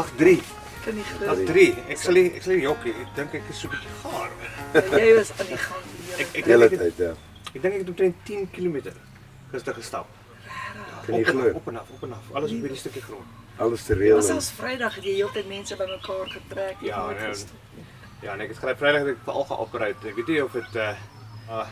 Dag 3. Kan nie Dag glo. 3. Ek sal nie jokkie. Ek dink ek is so 'n bietjie gaar. Jy was aan die gang die Ek Hele dink tyd, ja. ek het omtrent 10 km gister gestap. Kan jy glo? Op en af. Alles op hierdie stukkie grond. Alles te Dit reël. was en- als Vrydag het jy heeltyd mense bymekaar getrek. Jy het Ja, nooit nee. gestop. Ja, en ek het gelyk Vrydag het ek veral geopereer. Ek weet nie of dit Ja.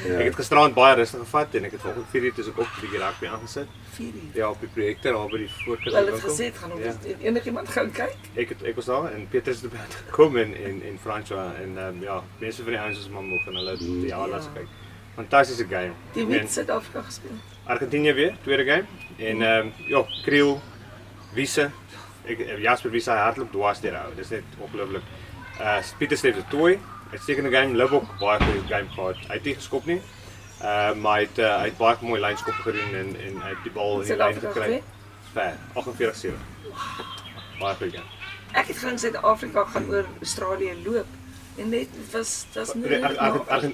ek het gisterand baie rustig gevat en ek het vanoggend 4 uur ook 'n bietjie rugby aangesit. 4 uur. Ja, op die projekte daar by die voorkant. Hulle het gesê het gaan Ja. enigiemand gaan kyk. Ek was daar en Petrus het erbij gekom en François en ja, mense van die ouens is maar moeg en hulle ja, laat kyk. Fantastiese game. Die En weet Suid-Afrika gespeel. Argentinië weer, tweede game. En ja, Kriel, Wiese. Jasper Wiese hy hardloop dwars deurhou. Dis net ongelooflik. Pieter Steef de Tooi, uitstekende game. Libbok baie goeie game gehad. Hy het nie geskop nie. Maar hy het baie mooi lynskoppe gedoen en hy het die bal in die lyn Suid-Afrika gekry. Ver, 48-7. Baie goeie game. Ek het gedink Suid-Afrika gaan oor Australië loop. En net was nie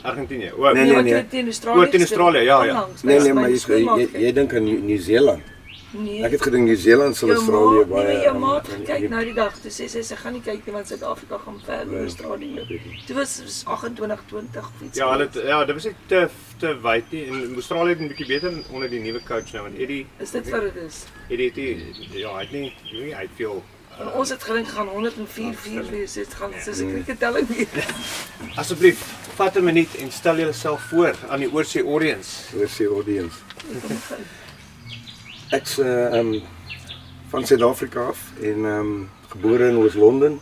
Argentinië. Nee, Nee, nee, maar nee. toe teen Australië. Teen Australië, ja, ja. Nee, maar jy dink aan Nieu-Seeland. Nee. Ek het gedink Nieu-Seeland sal Jou Australië maat- baie Nee, jou maat aan- kyk nou die dag. Toe sê sy gaan nie kyk nie want Suid-Afrika gaan ver oor Australië loop. Toe was 28-20 of iets. Ja, dit was nie te wyd nie en Australië het 'n bietjie beter onder die nuwe coach nou want Eddie Is dit wat dit is? ja, hy het nie hy het veel En ons het gedink gaan 104-4 wees. Dit gaan soos 'n kriketelling weer. asseblief vat 'n minuut en stel julleself voor aan die oorsee audience. Oorsee audience. Ek's van Suid-Afrika af en gebore in Oos-London.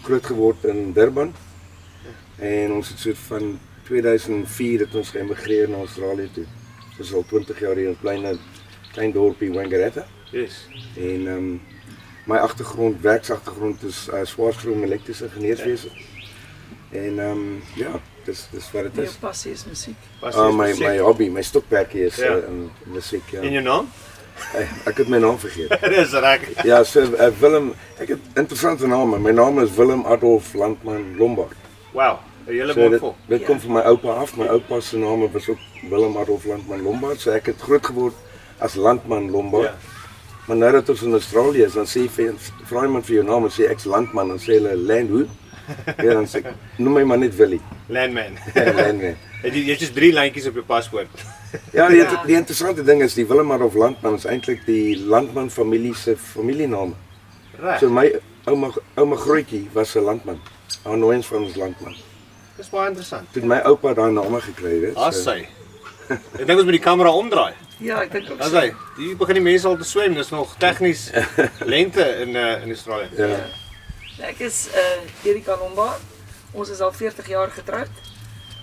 Groot geword in Durban. En ons het so van 2004 het ons geëmigreer na Australië toe. Dis al 20 jaar hier in 'n klein dorpie Wangaratta. Yes. En my agtergrond, werksagtergrond is swaarskroom elektrische ingenieurswese. En ja, dis wat dit Jou is. passie is musiek. My hobby, my stokperdjie is Ja. in musiek, ja. En jou naam? Ek het my naam vergeet. Dis reg. Ja, so Willem, ek het interessante name. My naam is Willem Adolf Landman Lombard. Wow, 'n hele So mond dit, vol. dit kom van my oupa af. My oupa se naam was ook Willem Adolf Landman Lombard. So ek het groot geword as Landman Lombard. Ja. Maar nou dat ons in Australië is, dan vra iemand vir jou naam en sê ek's Landman, dan sê hulle Land who? Ja, dan sê ek, noem my maar net Willie. Landman. Landman. Jy het just 3 lyntjies op jou paspoort. Ja, die interessante ding is die Willem Adolf Landman is eintlik die Landman familie se familienaam. Reg. So my ouma Grootjie was 'n landman. Haar nooiens van ons landman. Dis baie interessant. Toe my oupa daai name gekry het. As hy. Ek dink ons moet die kamera omdraai. Ja, ek dink ook As so. hy. Hier begin die mense al te swem. Dis nog tegnies lente in Australië. Ja. Ek is Erika Lombard. Ons is al 40 jaar getroud.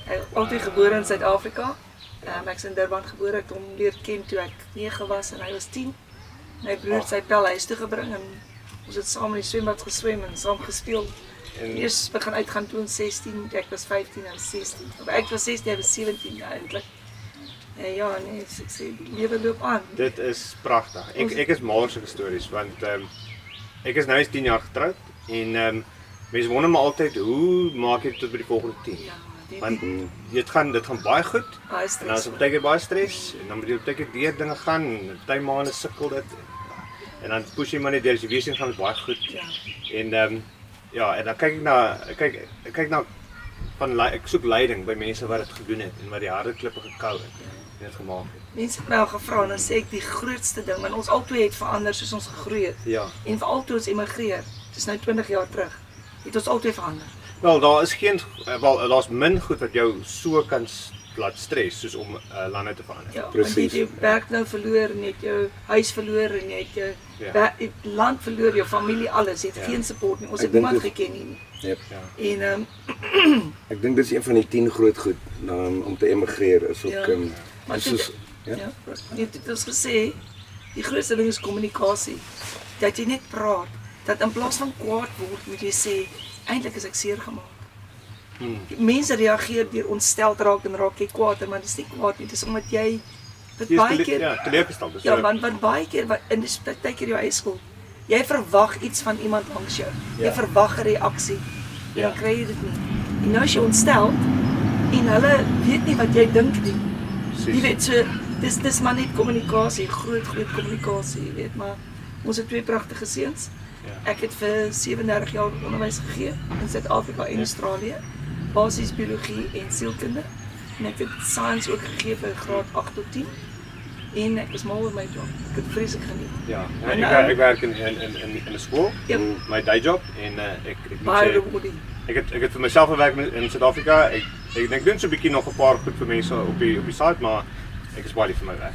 Ek is altyd gebore in Suid-Afrika. Ek is in Durban gebore. Ek het hom leer ken toe ek 9 was en hy was 10. My broer het sy pel huis toe gebring en ons het saam in die swembad geswem en saam gespeel. En Eers begin uitgaan toe ons 16, ek was 15 en 16. Ek was 16, hy was 17 eintlik. Ja, nee, ek sê die lewe loop aan. dit is pragtig. Ek is mal oor sulke stories want ek is nou eens 10 jaar getroud en mense wonder maar altyd hoe maak jy dit tot by die volgende 10? Ja, Want dit gaan baie goed. baie En dan is stres. baie keer baie stres en dan moet jy baie keer deur dinge gaan en party maande sukkel dit. En dan push jy maar net deur as jy weer sien gaan dit baie goed. Ja. En ja, en dan kyk ek na ek soek leiding by mense wat dit gedoen het en wat die harde klippe gekou het en dit gemaak het. Mense het my al gevra en dan sê ek die grootste ding, want ons albei het verander soos ons gegroei het. Ja. En veral toe ons emigreer, dis nou 20 jaar terug, het ons albei verander. Wel, daar is geen daar's min goed wat jou so kan laat stres soos om lande te verander. Ja, want Presies. jy het jou werk nou verloor en jy het jou huis verloor en jy het jou Ja. land verloor, jou familie, alles. Jy het Ja. geen support nie. Ons Ek het dink niemand dit- geken nie. Yep. Ja. En Ek dink dis een van die 10 groot goed om te emigreer is ook Ja. Maar soos ja, jy het ons gesê die grootste ding is kommunikasie. Dat jy net praat, dat in plaas van kwaad word, moet jy sê eintlik is ek seer gemaak. Mense reageer deur ontstel raak en raak jy kwaad, maar dis nie kwaad nie, dis omdat jy wat baie keer teleurgesteld is. ja, want baie keer en dis baie keer jou eie skuld. Jy verwag iets van iemand langs jou. Jy Ja. verwag 'n reaksie. En Ja. dan kry jy dit nie. En nou is jy ontstel en hulle weet nie wat jy dink nie. Jy weet so dis maar net kommunikasie, groot kommunikasie, jy weet, maar Ons het 2 pragtige seuns. Ja. Ek het vir 37 jaar onderwys gegee in Suid-Afrika en Australië. Basies biologie en sielkunde. En ek het science ook gegee vir graad 8 tot 10. En ek was mal oor my job. Ek het vreeslik geniet. Ja, En ek werk in 'n skool, Yep. my day job en ek moet Baie sê rewarding. ek het vir myself gewerk in Suid-Afrika. Ek doen so 'n bietjie nog 'n paar goed vir mense op die site, maar ek is baie lief vir my werk.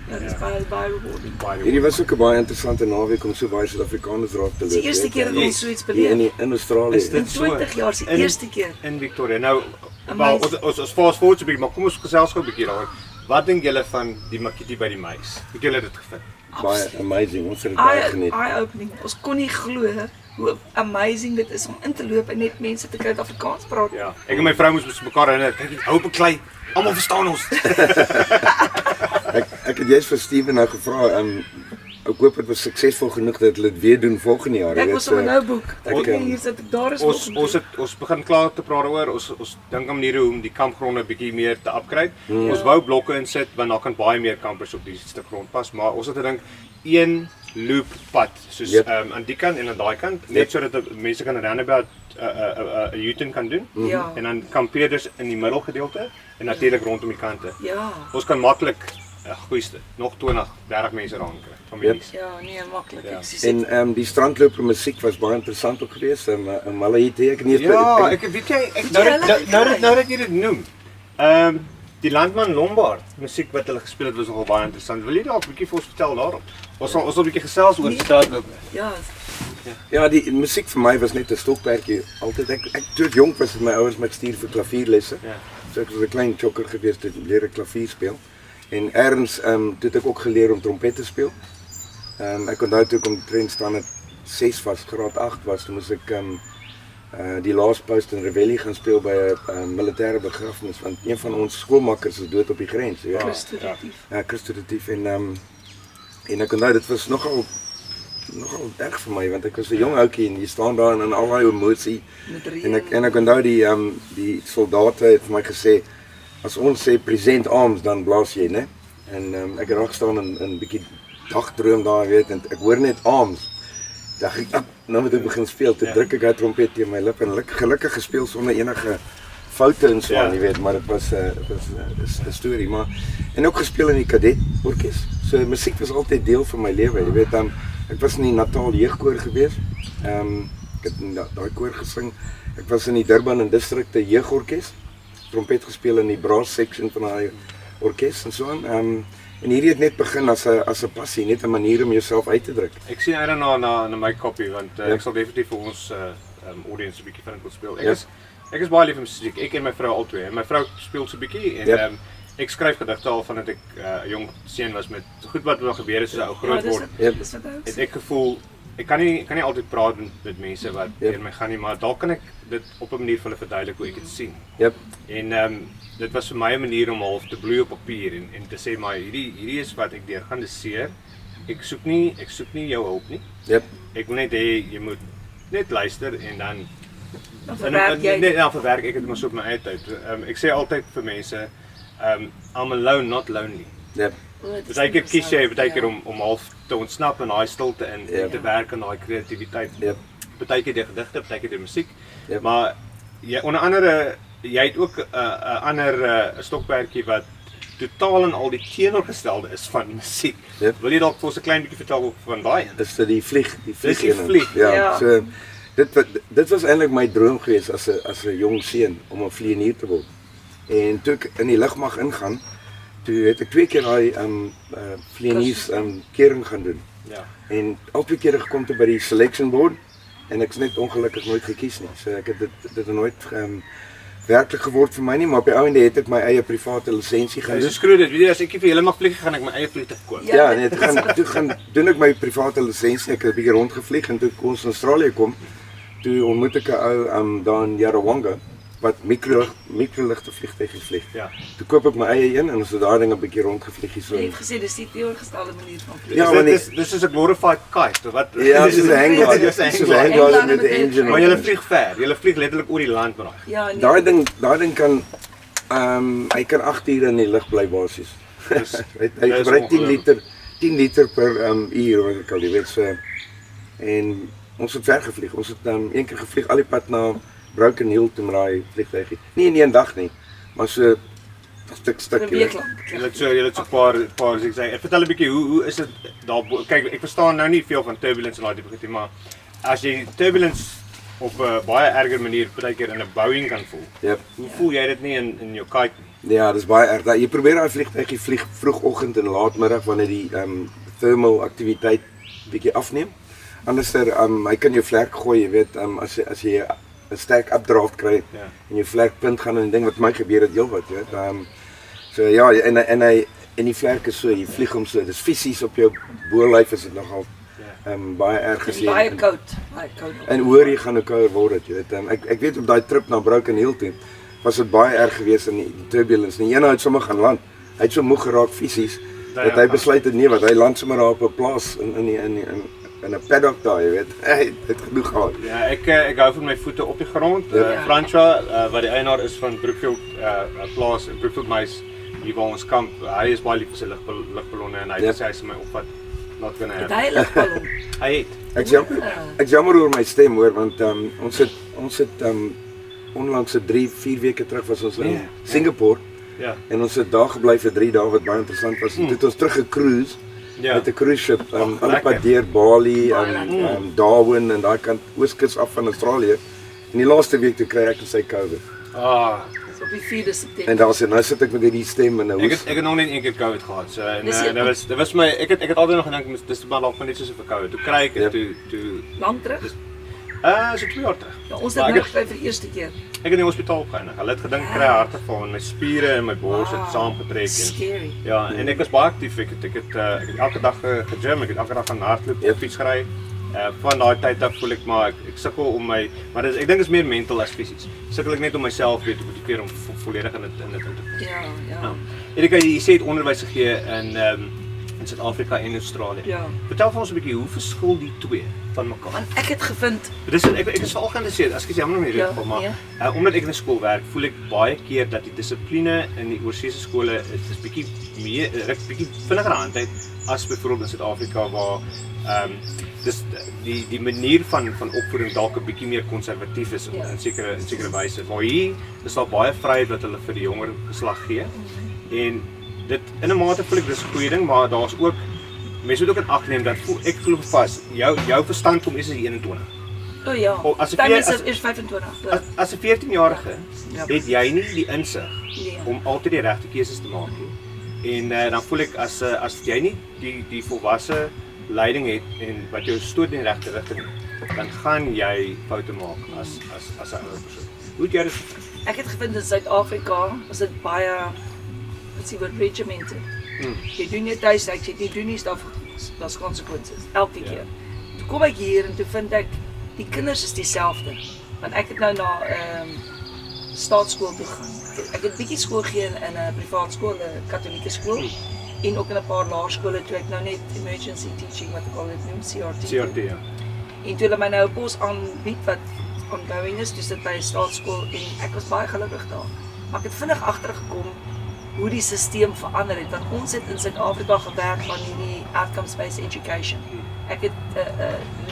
Ja, dit is Ja. baie rewarding. Baie Hierdie was ook 'n baie interessante naweek om so baie Suid-Afrikaners raak te Dit is die eerste weet keer dat jy. ons so iets Hier beleef. in Australië. Is dit In 20 jaar is die In- eerste keer. in Victoria. Nou, Amazing. wel, ons fast forward so 'n bietjie, maar kom ons gesels gou 'n bietjie daaroor. Wat dink julle van die Makiti by die muis? Het julle dit gevind? Baie amazing. Ons het dit baie geniet. Eye-opening. Ons kon nie glo hoe amazing dit is om in te loop en net mense te kry wat Afrikaans praat. Ja, ek en my vrou moes mekaar herinner. Kyk, hou op 'n klei. Almal verstaan ons. Ek het juist vir Steven nou gevra, ek hoop dit was suksesvol genoeg dat hulle dit weer doen volgende jaar. Ek Jy was weet, op 'n nou boek. ek, Ek hier sit ek daar is Ons begin klaar te praat daaroor. Ons dink aan maniere hoe om die kampgronde bietjie meer te upgrade. Ons wou blokke insit want daar kan baie meer kampers op die stuk grond pas, maar ons het gedink een loop pad soos Yep. aan die kant en aan daai kant, net sodat mense kan roundabout 'n U-turn kan doen. Ja. En dan kampeerders in die middelgedeelte en natuurlik rondom die kante. Ja. Ons kan maklik goeiste nog 20, 30 mense raankry, families. Ja, nee, maklik. Ja. Ek sien En die strandloper musiek was baie interessant ook geweest. Hulle het ek nie Ja, ek weet jy, nou dat jy dit noem. Die Landman Lombard musiek wat hulle gespeel het was nogal baie interessant. Wil jy dalk 'n bietjie vir ons vertel daarop? Ons sal 'n bietjie gesels oor die straatloop. ja, Ja, die musiek vir my was net 'n stokperdjie. Altyd ek toe ek jonk was, het my ouers my gestuur vir klavierlesse. Ja. So ek was 'n klein chokker geweest toe leer ek klavier speel. En erns toe het ek ook geleer om trompet te speel. Ek onthou toe ek omtrent standaard 6 was, graad 8 was, toe moes ek die laaste post in Reveille gaan speel by 'n militêre begrafnis want een van ons skoolmakkers is dood op die grens, ja. Christoditief. Ja, Christoditief en ek onthou dit was nogal erg vir my want ek was 'n jong ouetjie en jy staan daar in al daai emosie Met reën. en ek onthou die soldate het vir my gesê as ons sê present arms dan blaas jy, né? En ek het raak staan in 'n bietjie dagdroom daar, weet, en ek hoor net arms. Dag ek nou moet ek begin speel, toe druk ek daai trompet teen my lip en gelukkig gespeel sonder enige foute en so aan, jy weet, maar dit was 'n storie, maar en ook gespeel in die kadet orkes. So musiek was altyd deel van my lewe, jy weet, ek was in die Natal jeugkoor gewees. Ek het in daai koor gesing. Ek was in die Durban en distrikte jeugorkes. Trompet gespeel in die brass section van daai orkes en so aan. En hierdie het net begin as 'n passie, net 'n manier om jouself uit te druk. Ek sien uit na my copy want Ja. ek sal definitief vir ons audience 'n bietjie van dit wil speel. Ja. Ek is baie lief vir musiek. Ek en my vrou albei. En my vrou speel so 'n bietjie en Ja. ek skryf gedigte al vandat ek 'n jong seun was met goed wat nog gebeur het soos 'n ou groot Ja, word. dis wat Het ek gevoel ek kan nie altyd praat met mense wat Ja. deur my gaan nie, maar dalk kan ek dit op 'n manier vir hulle verduidelik hoe ek dit sien. Jep. En dit was vir my 'n manier om half te bloei op papier en te sê maar hierdie is wat ek deurgaan, dis seer. Ek soek nie jou hulp nie. Jep. Ek wil net hê jy moet net luister en dan Dan verwerk jy. net dan verwerk ek dit maar so op my eie tyd. Ek sê altyd vir mense I'm alone not lonely. Jep. Partykeer kies jy partykeer om half te ontsnap in daai stilte en Ja. te werk aan daai kreatiwiteit. Jep. Partykeer deur gedigte, partykeer deur musiek. Yep. Maar jy onder andere jy het ook 'n ander stokperdjie wat totaal en al die teenoorgestelde is van musiek. Yep. Wil jy dalk vir ons 'n klein bietjie vertel van daai een? Is dit die vlieg, Dis die ene. vlieg. Ja, Ja. so dit was eintlik my droom geweest as 'n jong seun om 'n vlieënier te word. En toe ek in die lugmag ingaan, toe het ek 2 keer daai vlieëniers kering gaan doen. Ja. En al 2 kere gekom te by die selection board en ek's net ongelukkig nooit gekies nie. So ek het dit het nooit werklik geword vir my nie, maar op die ou ende het ek my eie private lisensie gaan Jy doen. skroot dit. Weet jy as ek nie vir julle mag vlieg, gaan ek my eie vliegtuig koop. Ja. Ja, nee, toe gaan doen ek my private lisensie. Ek het 'n bietjie rondgevlieg en toe ek ons in Australië kom, toe ontmoet ek 'n ou daar in Yarrawonga wat mikroligte vliegtuie vlieg. Ja. Toe koop ek my eie een en ons het daai ding 'n bietjie rondgevlieg hier so. Jy het gesê dis die teenoorgestelde manier van vlieg. Ja, Ja, maar dis is 'n glorified kite of wat? Ja, dis 'n hangglider. Dis 'n Dis 'n hangglider. hangglider met 'n engine. Maar jy vlieg ver. Jy vlieg letterlik oor die land met daai. Ja, nee. Daai ding kan hy kan 8 ure in die lug bly basies. Dis- Hy dis gebruik 10 ongelooflik. liter 10 liter per uur wat ek al die weet so. En ons het ver gevlieg. Ons het een keer gevlieg al die pad na Broken Hill toe met daai vliegtuigie. Nie in een dag nie, maar so stuk. 'n week lank. Jy het so 'n paar as ek sê. Vertel 'n bietjie hoe is dit daar? Kyk, ek verstaan nou nie veel van turbulence en daai tipe goed, maar as jy turbulence op 'n baie erger manier partykeer in 'n Boeing kan voel. Yep. Hoe voel jy dit nie in jou kite nie? Ja, dis baie erg. Jy probeer daai vliegtuigie vlieg vroegoggend en laatmiddag wanneer die thermal aktiwiteit bietjie afneem. Anderster hy kan jou vlek gooi, jy weet, as jy 'n sterk updraft kry en jou vlekpunt gaan en ding wat my gebeur het heelwat, jy weet. So ja, en die vlek is so, jy vlieg hom so, dis fisies op jou bolyf is dit nogal baie erg gesien. Baie koud. En hoor jy gaan hoe kouer word dit, jy weet. Ek weet op daai trip na Broken Hill toe was dit baie erg geweest in die turbulence. Die ene het sommer gaan land. Hy het so moeg geraak fisies dat hy besluit het nee, wat hy land sommer daar op 'n plaas in 'n paddock daar, jy weet. Hy het genoeg gehad. Ja, ek hou van my voete op die grond. François, wat die eienaar is van Brookfield plaas, Brookfield Mice, hier waar ons kamp. Hy is baie lief vir sy lugballonne en hy sê hy sal my opvat. Not gonna happen. Hy lugballon. Hy het. Ek jammer oor my stem hoor, want ons het onlangs 3-4 weke terug was ons in Singapore. Ja. En ons het daar gebly vir 3 dae wat baie interessant was. Toe het ons terug gecruise met 'n cruise ship alle pad deur Bali en Darwin en daai kant ooskus af van Australië. En die laaste week toe kry ek sy COVID. Op die 4de September. En nou sit ek met hierdie stem en nou ek het nog net een keer COVID gehad. So en dit was my ek het altyd nog gedink dis maar dalk net soos 'n COVID. Toe kry ek dit toe lank terug. So 2 jaar terug. Ja, ons het nou gekry vir die eerste keer. Ek het in die hospitaal geëindig. Hulle het gedink kry hartaanval en my spiere en my bors het saamgetrek Scary. Ja, en ek was baie aktief. Ek het elke dag gegym, ek het elke dag gaan hardloop, fiets gery. Van daai tyd af voel ek maar ek sukkel om my, maar ek dink dit is meer mental as fisies. Sukkel ek net om myself weer te motiveer om volledig in dit in te kom. Ja. Erika, jy sê het onderwys gegee in Suid-Afrika en Australië. Ja. Vertel vir ons 'n bietjie hoe verskil die twee van mekaar? Want ek het gevind Ek is veral geïnteresseerd, as ek jammer om hierdie geval, maar omdat ek in 'n skool werk, voel ek baie keer dat die dissipline in die oorseese skole is bietjie meer bietjie vinniger hand uit as byvoorbeeld in Suid-Afrika waar dis die manier van opvoeding dalk 'n bietjie meer konservatief is in sekere wyse. Maar hier is daar baie vryheid wat hulle vir die jonger geslag gee. En dit in 'n mate voel ek dis 'n goeie ding, maar daar's ook mense moet ook in ag neem dat ek glo vas jou verstand kom eers as 21. O ja. As 25. As 'n 14-jarige het jy nie die insig om altyd die regte keuses te maak nie. En dan voel ek as jy nie die volwasse leiding het en wat jou stoot in die regte rigting, dan gaan jy foute maak as 'n ouer persoon. Hoe het jy dit? Ek het gevind in Suid-Afrika was dit baie regimented. Jy doen jy tuis, jy doen nie daar's consequences elke keer. Toe kom ek hier en toe vind ek die kinders is dieselfde. Want ek het nou na staatskool toe gaan. Ek het bietjie skool gegee in 'n privaat skool, 'n Katolieke skool. En ook in 'n paar laerskole toe ek nou net emergency teaching wat ek al dit noem CRT. Ja. En toe hulle my nou 'n pos aanbied wat ongoing is, dis dit by 'n staatskool en ek was baie gelukkig daar. Maar ek het vinnig agtergekom hoe die stelsel verander het, want ons het in Suid-Afrika gewerk aan hierdie outcomes-based education. Ek het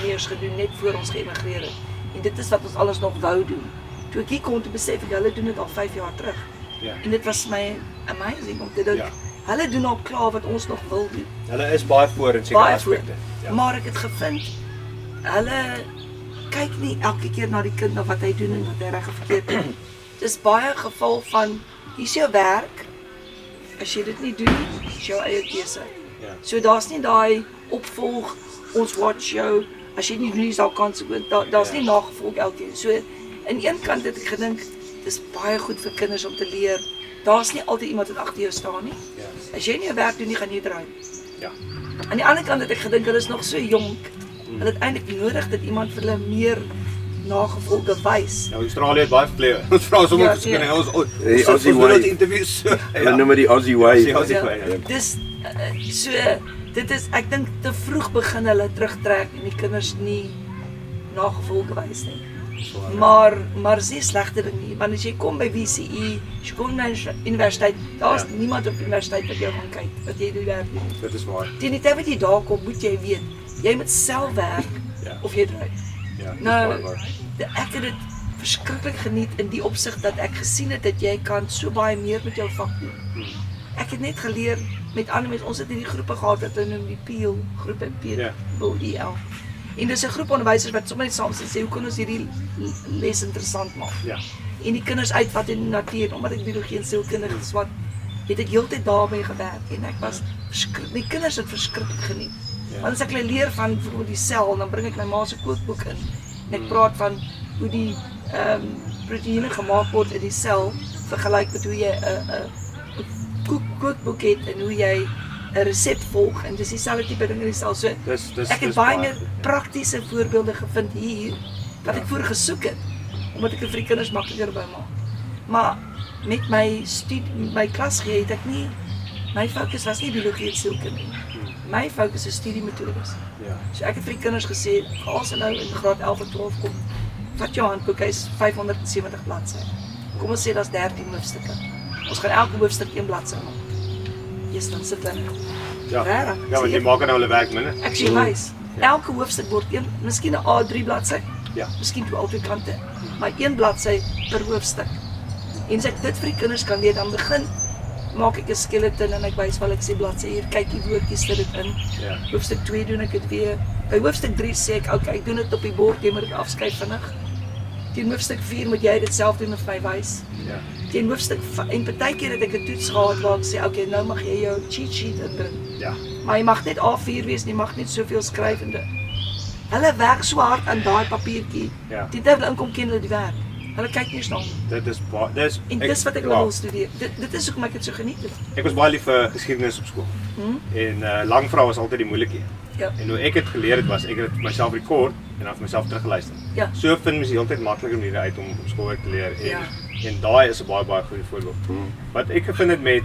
leers gedoen net voor ons geëmigreer het. En dit is wat ons alles nog wou doen. Toe ek hier kom te besef ek hulle doen dit al 5 jaar terug. En dit was my amazing om te dink. Hulle doen al klaar wat ons nog wil doen. Hulle is baie voor in sekere aspekte. Maar ek het gevind hulle kyk nie elke keer na die kind na wat hy doen en wat hy reg of verkeerd doen. Dis baie geval van hier's jou werk. As jy dit nie doen nie, is jou eie keuse. So daar's nie daai opvolg, ons watch jou, as jy nie doen nie, is daar konsekwent. Daar's nie nagevolg elkeen. So aan een kant het ek gedink dis baie goed vir kinders om te leer. Daar's nie altyd iemand wat agter jou staan nie. As jy nie 'n werk doen nie, gaan jy draai. Aan die ander kant het ek gedink hulle is nog so jonk. Hulle het eintlik nodig dat iemand vir hulle meer nagevolge wys. Nou Australië het baie vlei. Ons vra sommer verskillende ons wil interviews. Hulle noem die Aussie way. Dis so dit is ek dink te vroeg begin hulle terugtrek en die kinders nie nagevolge wys nie. Maar is nie 'n slegte ding nie, want as jy kom by WCE, as jy kom na universiteit, daar's niemand op universiteit wat jou gaan kyk, wat jy doen werk doen. Dit is waar. Teen die tyd wat jy daar kom, moet jy weet, jy moet self werk of jy dryf. Ja, dis Nou, baie waar. ek het dit verskriklik geniet in die opsig dat ek gesien het dat jy kan so baie meer met jou vak doen. Ek het net geleer met ander mense, ons het hierdie groepe gehad wat hulle noem die PEEL, groepe PEEL. En dis 'n groep onderwysers wat sommer net saam sit en sê hoe kan ons hierdie les interessant maak. Ja. En die kinders uitvat in die natuur, omdat ek biologie en sielkunde geswat, het ek heeltyd daarmee gewerk en ek was die kinders het verskriklik geniet. Want as ek hulle leer van byvoorbeeld die sel, dan bring ek my ma se kookboek in en ek praat van hoe die proteïene gemaak word in die sel vergelyk met hoe jy 'n kookboek het en hoe jy 'n resep volg en dis dieselfde tipe ding in die sel. So ek het baie meer praktiese voorbeelde gevind hier wat ek voor gesoek het omdat ek dit vir die kinders makliker by maak. Maar met my klas gee het ek nie, my fokus was nie biologie en sielkunde nie. My fokus is studiemetodes. Ja. So ek het vir die kinders gesê, as hulle nou in graad 11 en 12 kom, vat jou handboek, hy's 570 bladsye. Kom ons sê daar's 13 hoofstukke. Ons gaan elke hoofstuk 1 bladsy maak. Yes, dan sit hulle. Ja. Regtig? Ja, want die maak nou hulle werk minder. Ek sê wys. Elke hoofstuk word miskien 'n A3 bladsy. Ja. Miskien twee albei kante, maar 1 bladsy per hoofstuk. En as ek dit vir die kinders kan leer, dan maak ek 'n skeleton en ek wys wel ek sê bladsy hier, kyk die woordjies sit dit in. Ja. Hoofstuk 2 doen ek dit weer. By hoofstuk 3 sê ek, okay, ek doen dit op die bord, jy moet dit afskryf vinnig. Teen hoofstuk 4 moet jy dit self doen of my wys. Ja. Teen hoofstuk en partykeer het ek 'n toets gehad waar ek sê, okay, nou mag jy jou cheat sheet inbring. Ja. Maar jy mag net A4 wees, jy mag net soveel skryf en dit. Hulle werk so hard aan daai papiertjie. Ja. Die tyd hulle inkom ken hulle die werk. Hulle kyk nie eens na hom. Dit is En dis wat ek wil studeer. Dit is hoekom ek dit so geniet het. Ek was baie lief vir geskiedenis op skool. En lang vrae was altyd die moeilike een. Ja. En hoe ek het geleer het was ek het myself rekord en dan vir myself teruggeluister. Ja. So vind mens die hele tyd makliker maniere uit om skoolwerk te leer Ja. en daai is 'n baie goeie voorbeeld. Wat ek gevind het met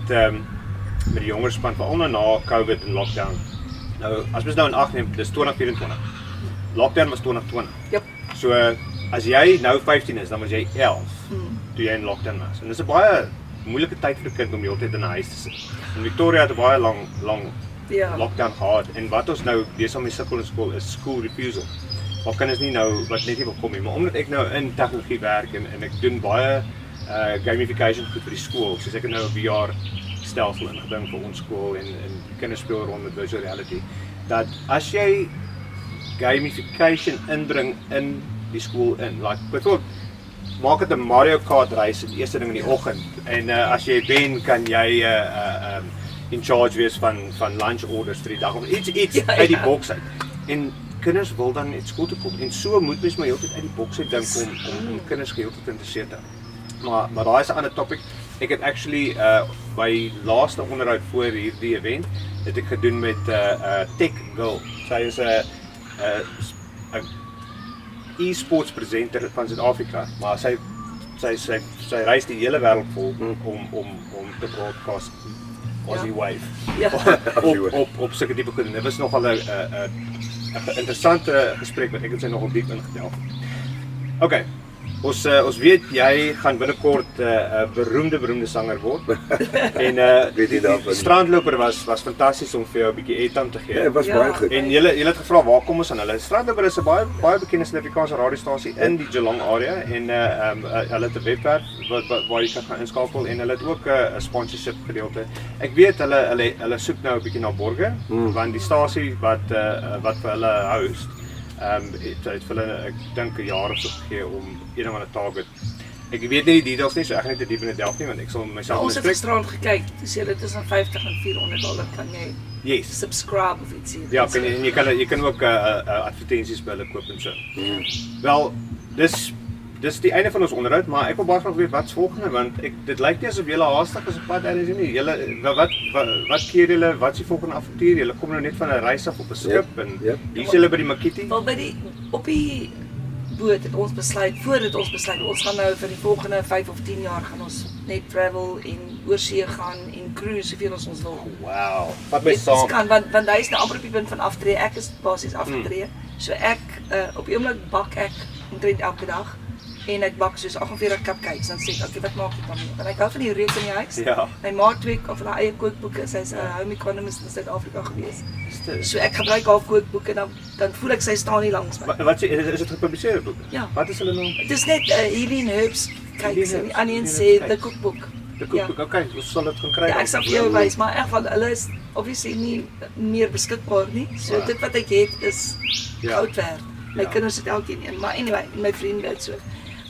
die jonger span veral nou na COVID en lockdown. Nou as mens nou in ag neem, dis 2024. Lockdown was 2020. Jep. So as jy nou 15 is, dan was jy 11 toe jy in lockdown was. En dis 'n baie moeilike tyd vir 'n kind om die hele tyd in 'n huis te sit. En Victoria het 'n baie lang Ja. lockdown gehad en wat ons nou besig mee sukkel in skool is school refusal. Waar kinders nie nou wat net nie wil kom nie, maar omdat ek nou in tegnologie werk en ek doen baie gamification goed vir die skool. Soos ek het nou 'n VR stelsel ingebring vir ons skool en kinders speel rond met virtual reality. Dat as jy gamification inbring in die skool in, like byvoorbeeld maak dit 'n Mario Kart reis die eerste ding in die oggend en as jy wen kan jy in charge wees van lunch orders vir die dag of iets uit die boks uit. En kinders wil dan net skool toe kom en so moet mens maar heeltyd uit die boks uit dink om kinders heeltyd geïnteresseerd te hou. Maar daai is 'n ander topic. Ek het actually by laaste onderhoud voor hierdie event het ek gedoen met Tech Girl. Sy is 'n e-sports presenter van Suid-Afrika, maar sy reis die hele wêreld vol om te broadcast Aussie Wave. Ja. op sulke tipe goed. Dit was nogal 'n interessante gesprek wat ek en sy nogal diep ingedelf. Okay. Ons weet jy gaan binnekort 'n beroemde sanger word. En Weet jy daarvan? die Strandloper was fantasties om vir jou 'n bietjie airtime te gee. Ja, dit was baie goed. En julle het gevra waar kom ons aan hulle? Strandloper is 'n baie bekende Suid-Afrikaanse radiostasie in die Geelong area en hulle het 'n webwerf waar jy kan gaan inskakel en hulle het ook 'n sponsorship gedeelte. Ek weet hulle soek nou 'n bietjie na borge want die stasie wat vir hulle host het vir hulle ek dink 'n jaar of so gegee om een of ander target. Ek weet nie die details nie, so ek gaan nie te diep in dit delf nie want ek sal myself Ons het gisterand gekyk, dis jy dit is aan $50 en $400 kan jy Yes. subscribe of iets hier. Ja, jy kan ook advertensies by hulle koop en so. Wel, dis die einde van ons onderhoud, maar ek wil baie graag weet wat's volgende want dit lyk nie asof julle haastig is op pad ergens nie. Julle wat keer julle? Wat's die volgende avontuur? Julle kom nou net van 'n reis af op 'n skip en hier is julle by die Makiti. Wel op die boot het ons besluit, voordat ons besluit, ons gaan nou vir die volgende 5 of 10 jaar gaan ons net travel en oorsee gaan en cruise soveel as ons wil. Wow. Wat my Dit saam. kan want hy is nou amper op die punt van aftree. Ek is basies afgetree. So ek op die oomblik bak ek omtrent elke dag. en ek bak soos 48 cupcakes, dan sê ek, okay, wat maak ek dan nog? En ek hou van die reuk in die huis. Ja. My ma het of haar eie kookboeke, sy's 'n home economist in Suid-Afrika gewees. Is dit? So ek gebruik haar kookboeke, dan voel ek sy staan nie langs my. Wat is dit gepubliseerde boeke? Ja. Wat is hulle naam? Dit is net Helene Herbs cakes en die ander een sê Helene the Herbs cookbook. Die kookboek. Okay, ons sal dit gaan kry. Ja, ek sal vir jou wys, maar in elk geval hulle is obviously nie meer beskikbaar nie. So Ja. dit wat ek het is Ja. goud werd. My Ja. kinders het elkeen een, maar anyway, my vriende het so.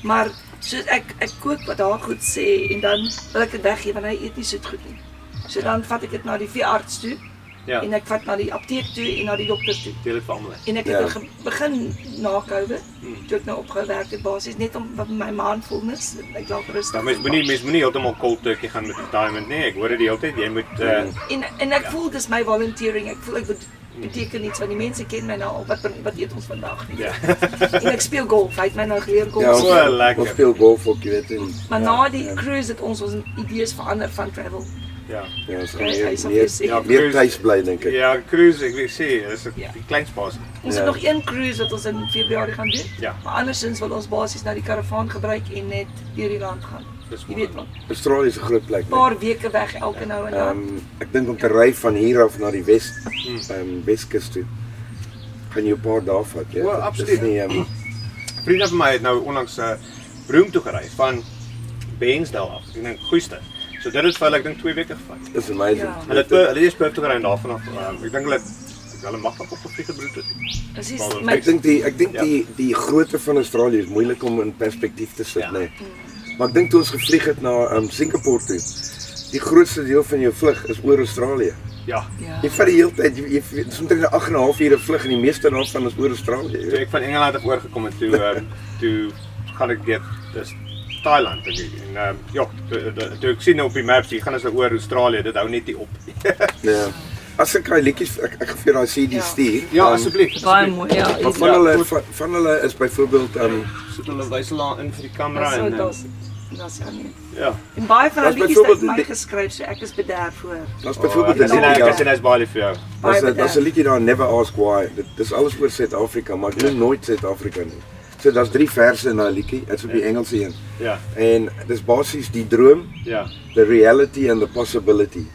Maar soos ek kook wat haar goed sê en dan wil ek dit weggee want hy eet nie soet goed nie. So dan vat ek dit na die veearts toe Ja. en ek vat na die apteek toe en na die dokter toe. Deel dit vir almal. En ek het begin na COVID, toe ek nou opgewerk het basies net om my mindfulness, ek laat rustig. Ja, mens moenie heeltemal cold turkey gaan met retirement nie. Ek hoor dit die hele tyd. Jy moet En ek voel dis my volunteering. Ek voel ek beteken iets want die mense ken my nou al wat eet ons vandag nie. ja. En ek speel golf. Hy het my nou geleer golf. Ja, So lekker. ons speel golf ook, jy weet. En, Maar na die cruise het ons idees verander van travel. Ja. ja, ons gaan Hy sal meer, vir sê. meer, meer thuis bly, denk ek. Ja, cruise, ek wil sê, dis 'n Ja. klein spasie. Ons het nog een cruise wat ons in Februarie gaan doen. Ja. Maar andersins wil ons basies na die karavaan gebruik en net deur die land gaan. Dis Jy mooi. weet wat. Australië is 'n groot plek. 'n Paar weke weg elke nou en dan. Ek dink om te ry van hier af na die Weskus toe, gaan jy 'n paar dae vat. Ja. O, Dit is absoluut. nie, Vriende van my het nou onlangs 'n room toe gery van Bairnsdale af. Ek dink Goeiste. So dit het vir hulle ek dink 2 weke gevat. Dis amazing. Ja. Hulle is Perth toe gery en daarvan af. Ek dink hulle mag op vlieg gebroed het. Presies. Wel, My Ek dink die grootte van Australië is moeilik om in perspektief te sit, Ja. nee. Maar ek dink toe ons gevlieg het na Singapore toe, die grootste deel van jou vlug is oor Australië. Ja. ja. Jy vat die hele tyd, dis omtrent 'n 8,5 ure vlug en die meeste daarvan is oor Australië. jy Toe weet. ek van Engeland af oorgekom het toe gaan ek deur dis Thailand dink ek. En ja, toe ek sien op die maps, hier gaan as oor Australië, dit hou net nie op. Ja. As ek daai liedjies ek gaan vir daai CD Ja. stuur. Ja, asseblief. Baie mooi, ja. Maar van hulle is byvoorbeeld Sit hulle wys hulle in vir die kamera So en das ja nie. ja. En baie van Was hulle liedjies het byvoorbeeld my die- geskryf, so ek is bederf voor. daar's byvoorbeeld 'n Ek sien liedjie hy's baie lief vir jou. Baie daar's 'n bederf. liedjie daar Never Ask Why. Dis alles oor Suid-Afrika, maar ek noem nooit Suid-Afrika nie. So daar's 3 verse in daai liedjie. Dit's op die Engelse een. Ja. En dis basies die droom, Ja. the reality and the possibility.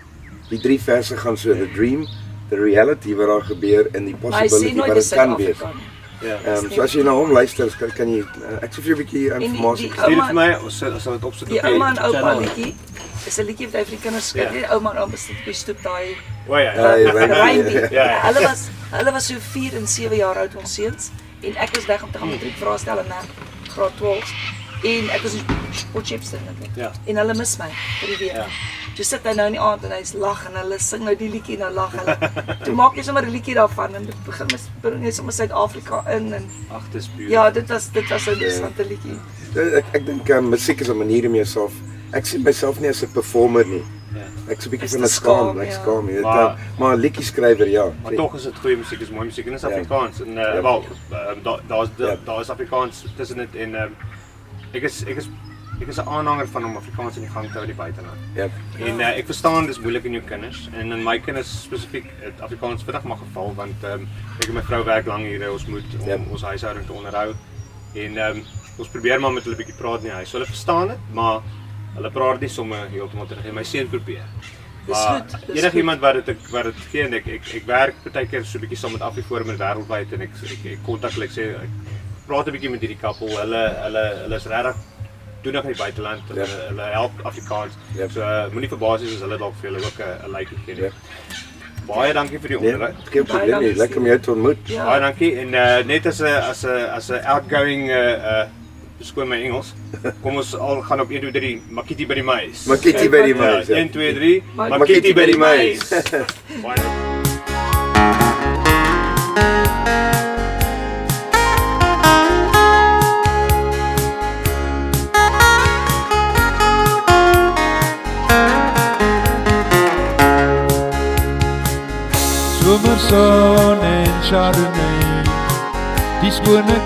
Die 3 verse gaan so the dream, the reality wat daar gebeur en die Maar hy sê possibility nooit wat dis dit kan wees. Suid-Afrika nie. Ja. So as jy na hom luister, kan jy ek sê vir jou 'n bietjie die- inligting. Stuur dit vir my, ons sal dit opsit Die op ouma en oupa channel. liedjie is 'n liedjie wat hy vir die kinders skryf. Ja. Die ouma en oupa sit op die stoep daai O ja. Ja, ja, rymie. Ja. Hulle was so 4 en 7 jaar oud ons seuns en ek was weg om te gaan matriek vraestelle na graad 12 en ek was in Potchefstroom net. Ja. En hulle mis my vir die week. Ja. Toe sit hy nou in die aand en hy's lag en hulle sing nou die liedjie en dan lag hulle. Toe maak jy sommer 'n liedjie daarvan en dit begin bring jy sommer Suid-Afrika in en Ag, dis beautiful. ja, dit was 'n interessante liedjie. Ek dink musiek is 'n manier om jouself. Ek sien myself nie as 'n performer nie. Ja. Ek's 'n bietjie Is van te 'n skaam, skaam, ek ja. skaam, jy weet. Maar- Maar 'n liedjieskrywer ja. Maar tog is dit goeie musiek, is mooi musiek en is Ja. Afrikaans en Ja. wel daar's Ja. daar's Afrikaans tussen dit en ek is 'n aanhanger van om Afrikaans in die gang te hou in die buiteland. Ja. En ek verstaan dis moeilik in jou kinders en in my kinders spesifiek het Afrikaans vinnig maar geval want ek en my vrou werk lank hier, ons moet om Ja. ons huishouding te onderhou en ons probeer maar met hulle 'n bietjie praat in die huis. So hulle verstaan dit, maar hulle praat nie sommer heeltemal terug nie. My seun probeer. Dis Maar goed, dis enigiemand wat dit gee en ek werk baie keer so 'n bietjie saam met Afriforum wêreldwyd en ek kontak hulle, ek sê ek praat 'n bietjie met hierdie koppel. Hulle is regtig doen nog in die buiteland. Ja. Hulle help Afrikaans. Ja. So moenie verbaas wees as hulle dalk vir julle ook 'n likeie gee nie. Ja. Baie dankie vir die Nee, onderhoud. geen probleem nie. Lekker om jou te ontmoet. Ja. Baie dankie en net as 'n outgoing beskoon my Engels. Kom ons al gaan op 1 2 3 Makiti by die mais. Makiti by die mais. Ja, 1 2 3 Makiti by die mais. Baie dankie. Somerson en Chardonnay, die skone